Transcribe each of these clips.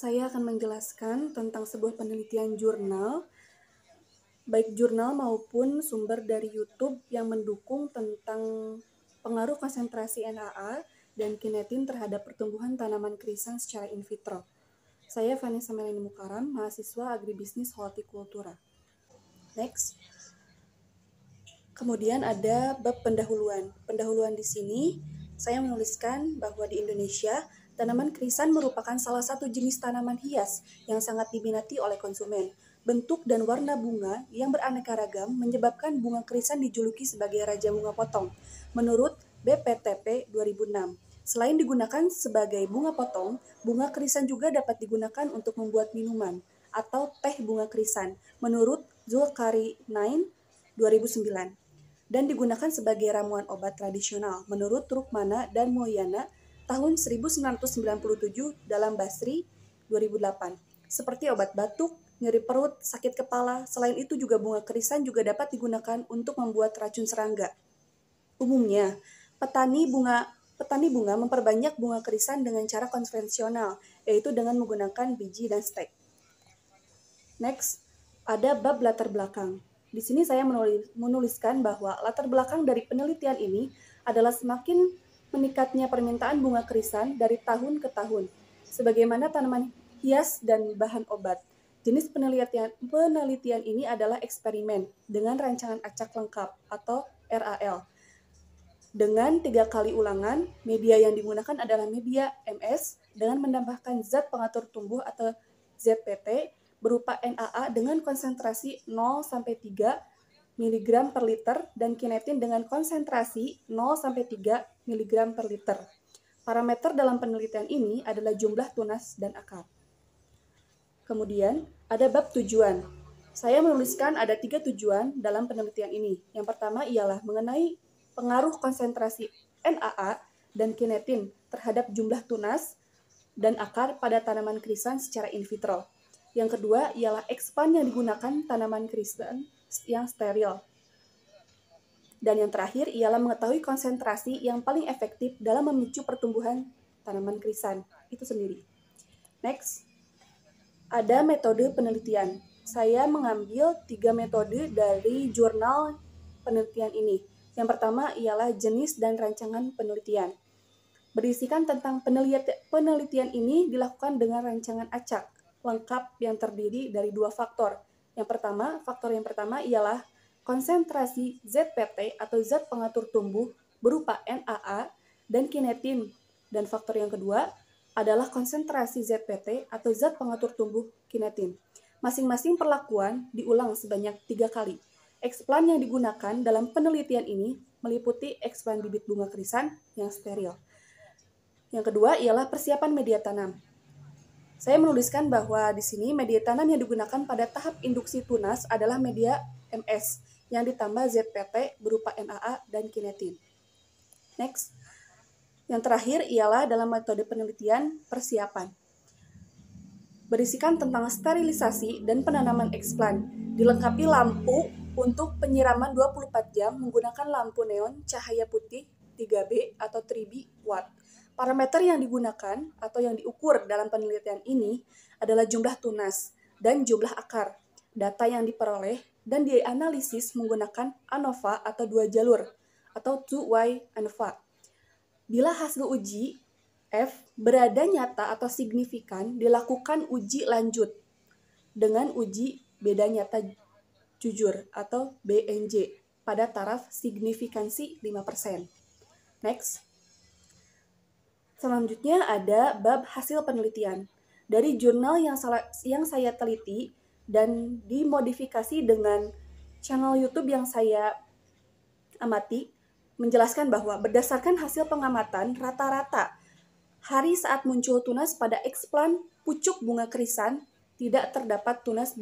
saya akan menjelaskan tentang sebuah penelitian jurnal, baik jurnal maupun sumber dari YouTube yang mendukung tentang pengaruh konsentrasi NAA dan kinetin terhadap pertumbuhan tanaman krisan secara in vitro. Saya Vanessa Melanie Mukaram, mahasiswa agribisnis hortikultura. Next. Kemudian ada bab pendahuluan. Pendahuluan di sini saya menuliskan bahwa di Indonesia, tanaman krisan merupakan salah satu jenis tanaman hias yang sangat diminati oleh konsumen. Bentuk dan warna bunga yang beraneka ragam menyebabkan bunga krisan dijuluki sebagai Raja Bunga Potong, menurut BPTP 2006. Selain digunakan sebagai bunga potong, bunga krisan juga dapat digunakan untuk membuat minuman atau teh bunga krisan, menurut Zulkarnain 2009. Dan digunakan sebagai ramuan obat tradisional menurut Rukmana dan Moyana tahun 1997 dalam Basri 2008. Seperti obat batuk, nyeri perut, sakit kepala. Selain itu juga bunga krisan juga dapat digunakan untuk membuat racun serangga. Umumnya, petani bunga memperbanyak bunga krisan dengan cara konvensional, yaitu dengan menggunakan biji dan stek. Next, ada bab latar belakang. Di sini saya menuliskan bahwa latar belakang dari penelitian ini adalah semakin meningkatnya permintaan bunga krisan dari tahun ke tahun, sebagaimana tanaman hias dan bahan obat. Jenis penelitian ini adalah eksperimen dengan rancangan acak lengkap atau RAL. Dengan 3 kali ulangan, media yang digunakan adalah media MS dengan menambahkan zat pengatur tumbuh atau ZPT berupa NAA dengan konsentrasi 0-3 mg per liter dan kinetin dengan konsentrasi 0-3 mg per liter. Parameter dalam penelitian ini adalah jumlah tunas dan akar. Kemudian, ada bab tujuan. Saya menuliskan ada 3 tujuan dalam penelitian ini. Yang pertama ialah mengenai pengaruh konsentrasi NAA dan kinetin terhadap jumlah tunas dan akar pada tanaman krisan secara in vitro. Yang kedua ialah ekspan yang digunakan tanaman krisan yang steril. Dan yang terakhir ialah mengetahui konsentrasi yang paling efektif dalam memicu pertumbuhan tanaman krisan itu sendiri. Next, ada metode penelitian. Saya mengambil 3 metode dari jurnal penelitian ini. Yang pertama ialah jenis dan rancangan penelitian. Berisikan tentang penelitian ini dilakukan dengan rancangan acak lengkap yang terdiri dari 2 faktor. Faktor yang pertama ialah konsentrasi ZPT atau zat pengatur tumbuh berupa NAA dan kinetin. Dan faktor yang kedua adalah konsentrasi ZPT atau zat pengatur tumbuh kinetin. Masing-masing perlakuan diulang sebanyak 3 kali. Eksplan yang digunakan dalam penelitian ini meliputi eksplan bibit bunga krisan yang steril. Yang kedua ialah persiapan media tanam. Saya menuliskan bahwa di sini media tanam yang digunakan pada tahap induksi tunas adalah media MS yang ditambah ZPT berupa NAA dan kinetin. Next. Yang terakhir ialah dalam metode penelitian persiapan. Berisikan tentang sterilisasi dan penanaman eksplan. Dilengkapi lampu untuk penyiraman 24 jam menggunakan lampu neon cahaya putih 3B atau 3B watt. Parameter yang digunakan atau yang diukur dalam penelitian ini adalah jumlah tunas dan jumlah akar. Data yang diperoleh dan dianalisis menggunakan ANOVA atau 2 jalur atau two-way ANOVA. Bila hasil uji F berada nyata atau signifikan, dilakukan uji lanjut dengan uji beda nyata jujur atau BNJ pada taraf signifikansi 5%. Next. Selanjutnya ada bab hasil penelitian. Dari jurnal yang saya teliti dan dimodifikasi dengan channel YouTube yang saya amati, menjelaskan bahwa berdasarkan hasil pengamatan rata-rata hari saat muncul tunas pada eksplan pucuk bunga krisan tidak terdapat tunas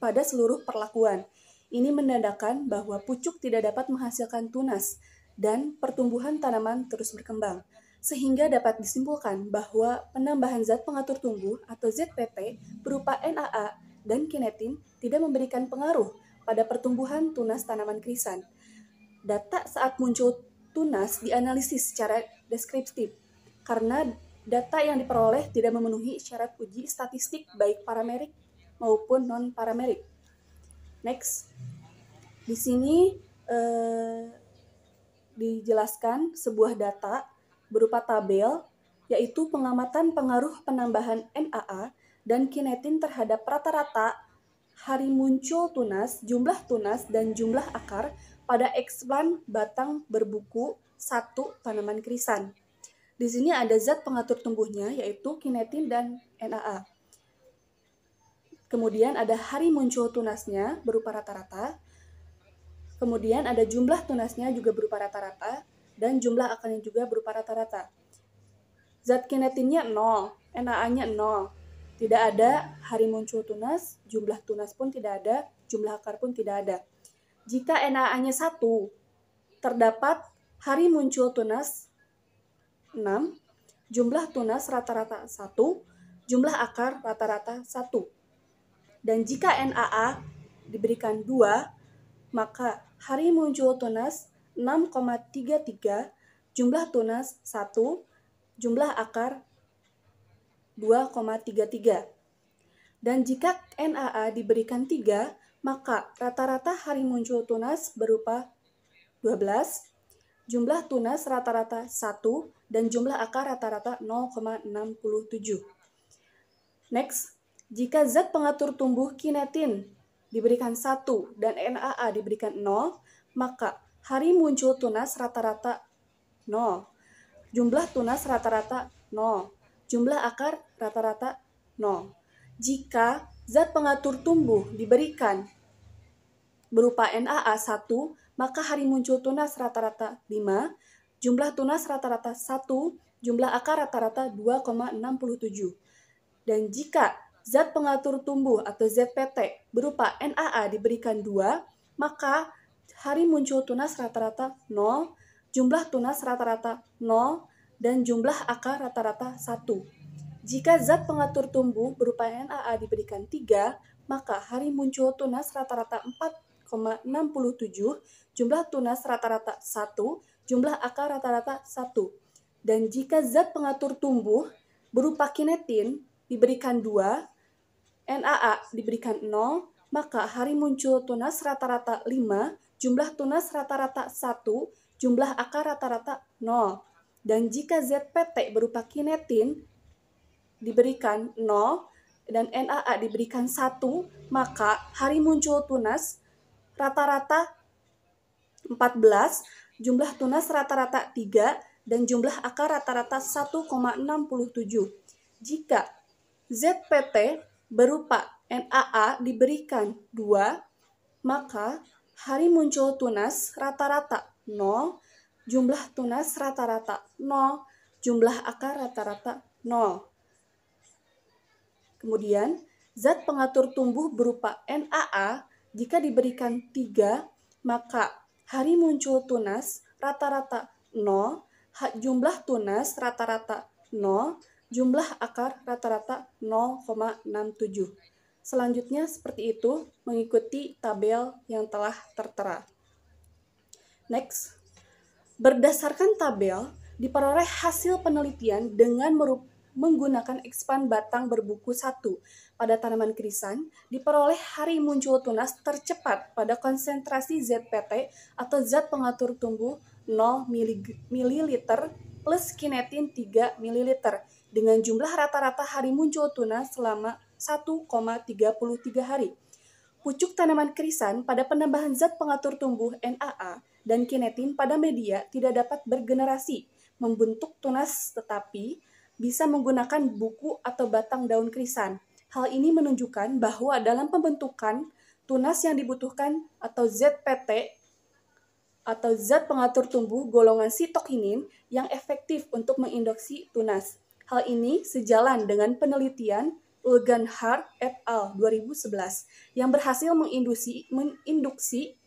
pada seluruh perlakuan. Ini menandakan bahwa pucuk tidak dapat menghasilkan tunas dan pertumbuhan tanaman terus berkembang. Sehingga dapat disimpulkan bahwa penambahan zat pengatur tumbuh atau ZPT berupa NAA dan kinetin tidak memberikan pengaruh pada pertumbuhan tunas tanaman krisan. Data saat muncul tunas dianalisis secara deskriptif karena Data yang diperoleh tidak memenuhi syarat uji statistik baik paramerik maupun non-paramerik. Next, di sini dijelaskan sebuah data berupa tabel, yaitu pengamatan pengaruh penambahan NAA dan kinetin terhadap rata-rata hari muncul tunas, jumlah tunas, dan jumlah akar pada eksplan batang berbuku 1 tanaman krisan. Di sini ada zat pengatur tumbuhnya, yaitu kinetin dan NAA. Kemudian ada hari muncul tunasnya berupa rata-rata. Kemudian ada jumlah tunasnya juga berupa rata-rata, dan jumlah akarnya juga berupa rata-rata. Zat kinetinnya 0, NAA-nya 0. Tidak ada hari muncul tunas, jumlah tunas pun tidak ada, jumlah akar pun tidak ada. Jika NAA-nya 1, terdapat hari muncul tunas 6, jumlah tunas rata-rata 1, jumlah akar rata-rata 1. Dan jika NAA diberikan 2, maka hari muncul tunas 6,33, jumlah tunas 1, jumlah akar 2,33. Dan jika NAA diberikan 3, maka rata-rata hari muncul tunas berupa 12, jumlah tunas rata-rata 1, dan jumlah akar rata-rata 0,67. Next, jika zat pengatur tumbuh kinetin diberikan 1 dan NAA diberikan 0, maka hari muncul tunas rata-rata 0, jumlah tunas rata-rata 0, jumlah akar rata-rata 0. Jika zat pengatur tumbuh diberikan berupa NAA 1, maka hari muncul tunas rata-rata 5, jumlah tunas rata-rata 1, jumlah akar rata-rata 2,67. Dan jika zat pengatur tumbuh atau ZPT berupa NAA diberikan 2, maka hari muncul tunas rata-rata 0, jumlah tunas rata-rata 0, dan jumlah akar rata-rata 1. Jika zat pengatur tumbuh berupa NAA diberikan 3, maka hari muncul tunas rata-rata 4,67, jumlah tunas rata-rata 1, jumlah akar rata-rata 1. Dan jika zat pengatur tumbuh berupa kinetin diberikan 2, NAA diberikan 0, maka hari muncul tunas rata-rata 5, jumlah tunas rata-rata 1, jumlah akar rata-rata 0. Dan jika ZPT berupa kinetin diberikan 0 dan NAA diberikan 1, maka hari muncul tunas rata-rata 14, jumlah tunas rata-rata 3, dan jumlah akar rata-rata 1,67. Jika ZPT berupa NAA diberikan 2, maka hari muncul tunas rata-rata 0, jumlah tunas rata-rata 0, jumlah akar rata-rata 0. Kemudian, zat pengatur tumbuh berupa NAA jika diberikan 3, maka hari muncul tunas rata-rata 0, jumlah tunas rata-rata 0, jumlah akar rata-rata 0,67. Selanjutnya seperti itu mengikuti tabel yang telah tertera. Next, berdasarkan tabel diperoleh hasil penelitian dengan menggunakan ekspan batang berbuku 1 pada tanaman krisan, diperoleh hari muncul tunas tercepat pada konsentrasi ZPT atau zat pengatur tumbuh 0 ml plus kinetin 3 ml dengan jumlah rata-rata hari muncul tunas selama 1,33 hari. Pucuk tanaman krisan pada penambahan zat pengatur tumbuh NAA dan kinetin pada media tidak dapat bergenerasi, membentuk tunas tetapi bisa menggunakan buku atau batang daun krisan. Hal ini menunjukkan bahwa dalam pembentukan tunas yang dibutuhkan atau ZPT atau zat pengatur tumbuh golongan sitokinin yang efektif untuk menginduksi tunas. Hal ini sejalan dengan penelitian Ulgenhardt et al. 2011 yang berhasil menginduksi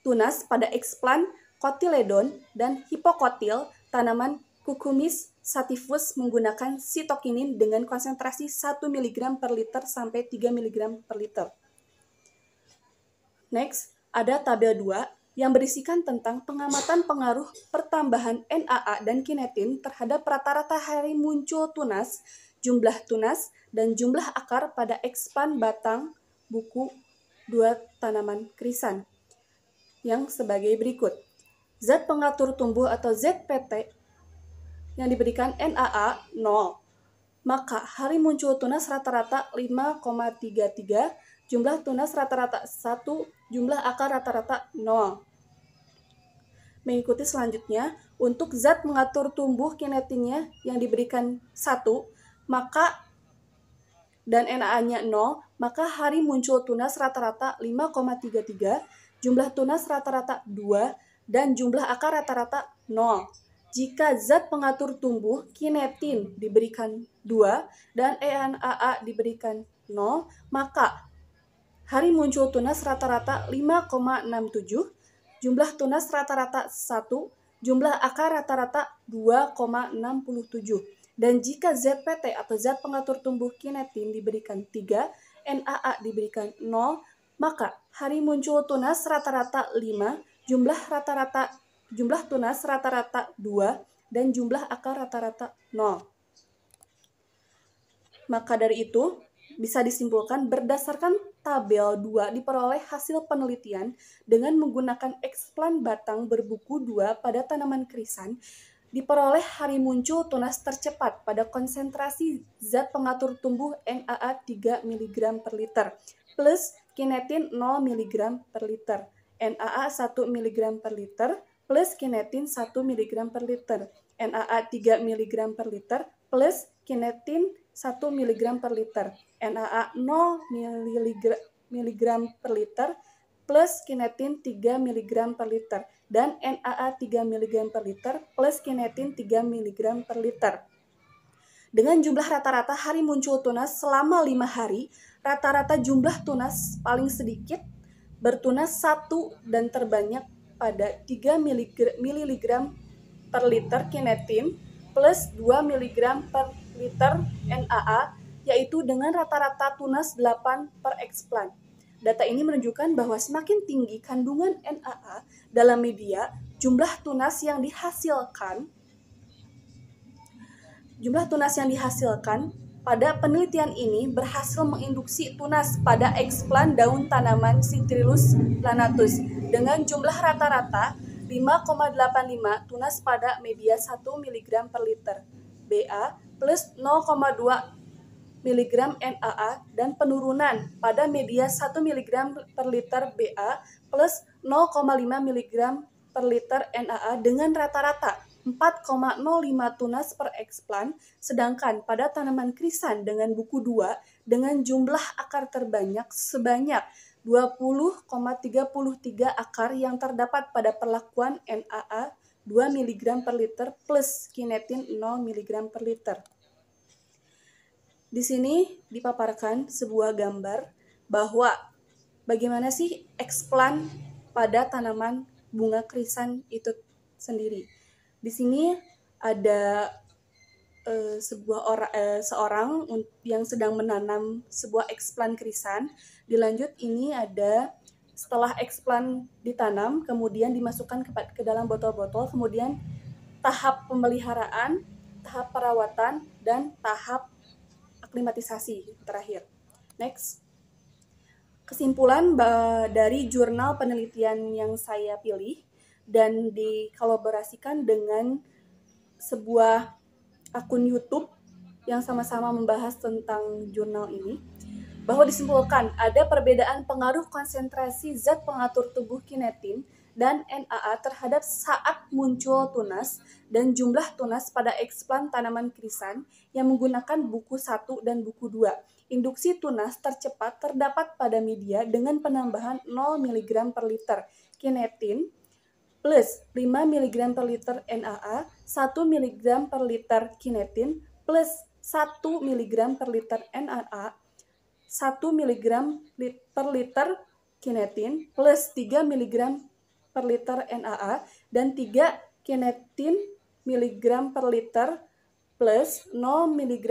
tunas pada eksplan kotiledon dan hipokotil tanaman Cucumis sativus menggunakan sitokinin dengan konsentrasi 1 mg per liter sampai 3 mg per liter. Next, ada tabel 2 yang berisikan tentang pengamatan pengaruh pertambahan NAA dan kinetin terhadap rata-rata hari muncul tunas, jumlah tunas, dan jumlah akar pada ekspan batang buku 2 tanaman krisan yang sebagai berikut. Zat pengatur tumbuh atau ZPT yang diberikan NAA 0. Maka hari muncul tunas rata-rata 5,33, jumlah tunas rata-rata 1, jumlah akar rata-rata 0. Mengikuti selanjutnya, untuk zat mengatur tumbuh kinetinnya yang diberikan 1, maka dan NAA-nya 0, maka hari muncul tunas rata-rata 5,33, jumlah tunas rata-rata 2, dan jumlah akar rata-rata 0. Jika zat pengatur tumbuh kinetin diberikan 2 dan NAA diberikan 0, maka hari muncul tunas rata-rata 5,67, jumlah tunas rata-rata 1, jumlah akar rata-rata 2,67. Dan jika ZPT atau zat pengatur tumbuh kinetin diberikan 3, NAA diberikan 0, maka hari muncul tunas rata-rata 5, jumlah tunas rata-rata 2, dan jumlah akar rata-rata 0. Maka dari itu, bisa disimpulkan berdasarkan tabel 2 diperoleh hasil penelitian dengan menggunakan eksplan batang berbuku 2 pada tanaman krisan, diperoleh hari muncul tunas tercepat pada konsentrasi zat pengatur tumbuh NAA 3 mg per liter plus kinetin 0 mg per liter, NAA 1 mg per liter plus kinetin 1 mg per liter, NAA 3 mg per liter plus kinetin 1 mg per liter, NAA 0 mg per liter plus kinetin 3 mg per liter, dan NAA 3 mg per liter plus kinetin 3 mg per liter. Dengan jumlah rata-rata hari muncul tunas selama 5 hari, rata-rata jumlah tunas paling sedikit bertunas 1 dan terbanyak pada 3 mg per liter kinetin plus 2 mg per liter NAA, yaitu dengan rata-rata tunas 8 per eksplan. Data ini menunjukkan bahwa semakin tinggi kandungan NAA dalam media, jumlah tunas yang dihasilkan pada penelitian ini berhasil menginduksi tunas pada eksplan daun tanaman Citrullus lanatus dengan jumlah rata-rata 5,85 tunas pada media 1 mg per liter BA plus 0,2 mg NAA dan penurunan pada media 1 mg per liter BA plus 0,5 mg per liter NAA dengan rata-rata 4,05 tunas per eksplan, sedangkan pada tanaman krisan dengan buku 2 dengan jumlah akar terbanyak sebanyak 20,33 akar yang terdapat pada perlakuan NAA 2 mg per liter plus kinetin 0 mg per liter. Di sini dipaparkan sebuah gambar bahwa bagaimana sih eksplan pada tanaman bunga krisan itu sendiri. Di sini ada seorang yang sedang menanam sebuah eksplan krisan. Dilanjut ini ada setelah eksplan ditanam, kemudian dimasukkan ke dalam botol-botol, kemudian tahap pemeliharaan, tahap perawatan, dan tahap aklimatisasi terakhir. Next. Kesimpulan dari jurnal penelitian yang saya pilih dan dikolaborasikan dengan sebuah akun YouTube yang sama-sama membahas tentang jurnal ini, bahwa disimpulkan ada perbedaan pengaruh konsentrasi zat pengatur tubuh kinetin dan NAA terhadap saat muncul tunas dan jumlah tunas pada eksplan tanaman krisan yang menggunakan buku 1 dan buku 2. Induksi tunas tercepat terdapat pada media dengan penambahan 0 mg per liter kinetin plus 5 mg per liter NAA, 1 mg per liter kinetin plus 1 mg per liter NAA, 1 mg per liter kinetin plus 3 mg per liter NAA, dan 3 kinetin mg per liter plus 0 mg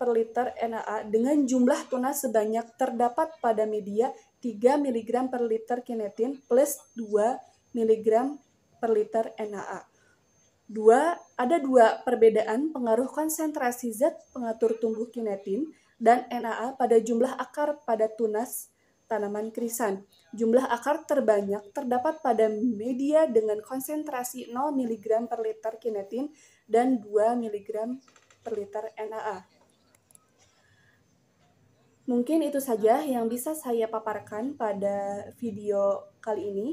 per liter NAA dengan jumlah tunas sebanyak terdapat pada media 3 mg per liter kinetin plus 2 mg per liter NaA. Ada dua perbedaan pengaruh konsentrasi zat pengatur tumbuh kinetin dan NaA pada jumlah akar pada tunas tanaman krisan. Jumlah akar terbanyak terdapat pada media dengan konsentrasi 0 mg per liter kinetin dan 2 mg per liter NaA. Mungkin itu saja yang bisa saya paparkan pada video kali ini.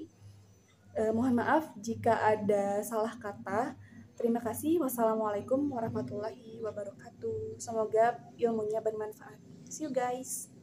Mohon maaf jika ada salah kata. Terima kasih. Wassalamualaikum warahmatullahi wabarakatuh. Semoga ilmunya bermanfaat. See you guys.